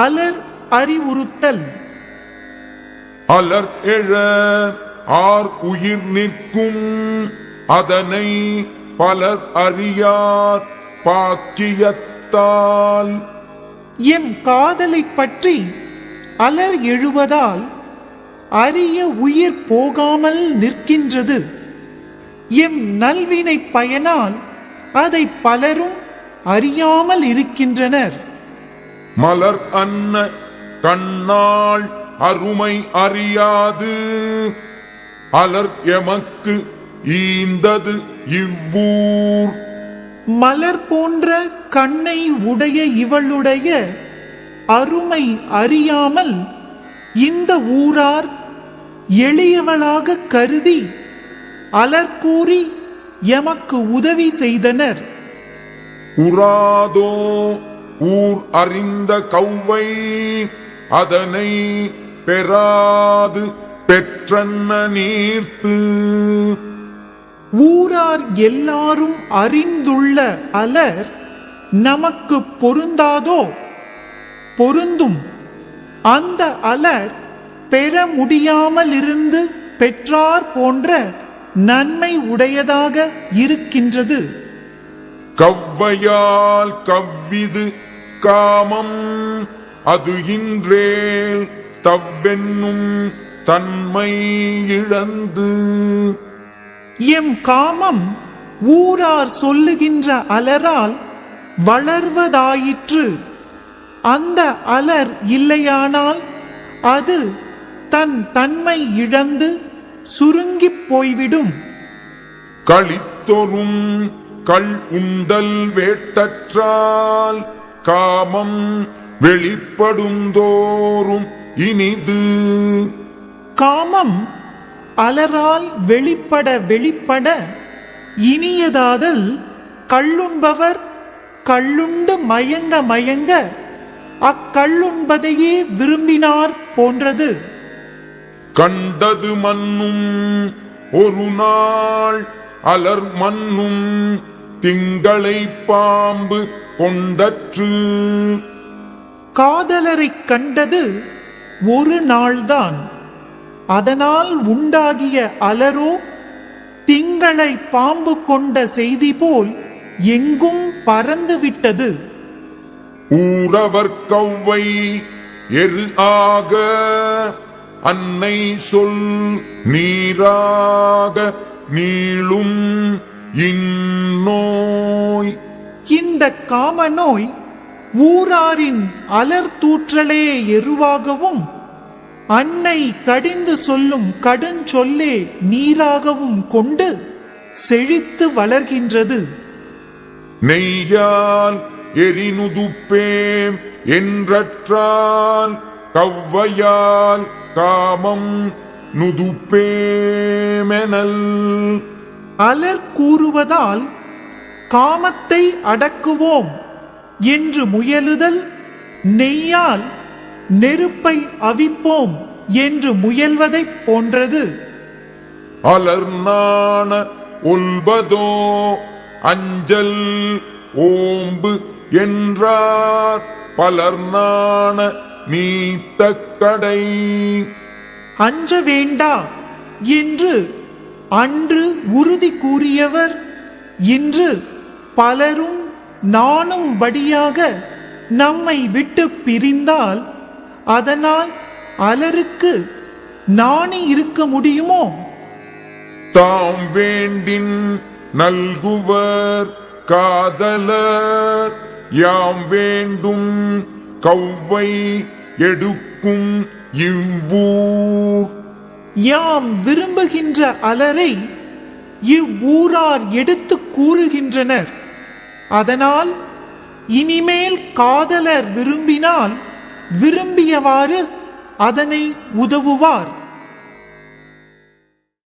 அலர் அறிவுறுத்தல். அலர் எழ ஆர் உயிர் நிற்கும் அதனை பலர் அறியார் பாக்கியத்தால். எம் காதலை பற்றி அலர் எழுவதால் அரிய உயிர் போகாமல் நிற்கின்றது. எம் நல்வினை பயனால் அதை பலரும் அறியாமல் இருக்கின்றனர். மலர் அன்ன கண்ணாள் அருமை அறியாது அலர் எமக்கு ஈந்தது இவ்வூர். மலர் போன்ற கண்ணை உடைய இவளுடைய அருமை அறியாமல் இந்த ஊரார் எளியவளாக கருதி அலர் கூறி எமக்கு உதவி செய்தனர். உராதோ ஊர் அறிந்த கௌவை அதனை பெறாது பெற்றன்ன நீர்த்து. ஊரார் எல்லாரும் அறிந்துள்ள அலர் நமக்கு பொருந்தாதோ? பொருந்தும். அந்த அலர் பெற முடியாமல் இருந்து பெற்றார் போன்ற நன்மை உடையதாக இருக்கின்றது. கவ்வையால் கவ்விது காமம் அது இன்றேல் தவ்வென்னும் தன்மை இழந்து. எம் காமம் ஊரார் சொல்லுகின்ற அலரால் வளர்வதாயிற்று. அந்த அலர் இல்லையானால் அது தன் தன்மை இழந்து சுருங்கிப் போய்விடும். களித்தொரும் கள் உண்டல் வேட்டற்றால் காமம் வெளிப்படுந்தோறும் இனிது. காமம் அலரால் வெளிப்பட வெளிப்பட இனியதாதல் கள்ளுண்பவர் கள்ளுண்டு மயங்க மயங்க அக்கள்ளுண்பதையே விரும்பினார் போன்றது. கண்டது மன்னும் ஒரு நாள் அலர் மன்னும் திங்களை பாம்பு கொண்டற்று. காதலரை கண்டது ஒரு நாள்தான். அதனால் உண்டாகிய அலரோ திங்களை பாம்பு கொண்ட செய்தி போல் எங்கும் பறந்துவிட்டது. ஊரவர் கௌவை எரு ஆக அன்னை சொல் நீராக நீளும் இந்நோய். இந்த காம நோய் ஊராரின் அலர் தூற்றலே எருவாகவும் அன்னை கடிந்து சொல்லும் கடுஞ்சொல்லே நீராகவும் கொண்டு செழித்து வளர்கின்றது. நெய்யால் எரினுதுப்பேம் என்றற்றால் கவ்வையால் காமம் நுதுப்பேமெனல். அலர் கூறுவதால் காமத்தை அடக்குவோம் என்று முயலுதல் நெய்யால் நெருப்பை அவிப்போம் என்று முயல்வதைப் போன்றது. அலர் நாண ஒல்வதோ அஞ்சல் ஓம்பு என்றார் பலர் நாண நீத்த கடை. அஞ்ச வேண்டா என்று அன்று உறுதி கூறியவர் இன்று பலரும் நாணும்படியாக நம்மை விட்டு பிரிந்தால் அதனால் அலருக்கு நாணி இருக்க முடியுமோ? தாம் வேண்டின் நல்குவர் காதலர் யாம் வேண்டும் கௌவை எடுக்கும் இவ்வூர். யாம் விரும்புகின்ற அலரை இவ்வூரார் எடுத்து கூறுகின்றனர். அதனால் இனிமேல் காதலர் விரும்பினால் விரும்பியவாறு அதனை உதவுவார்.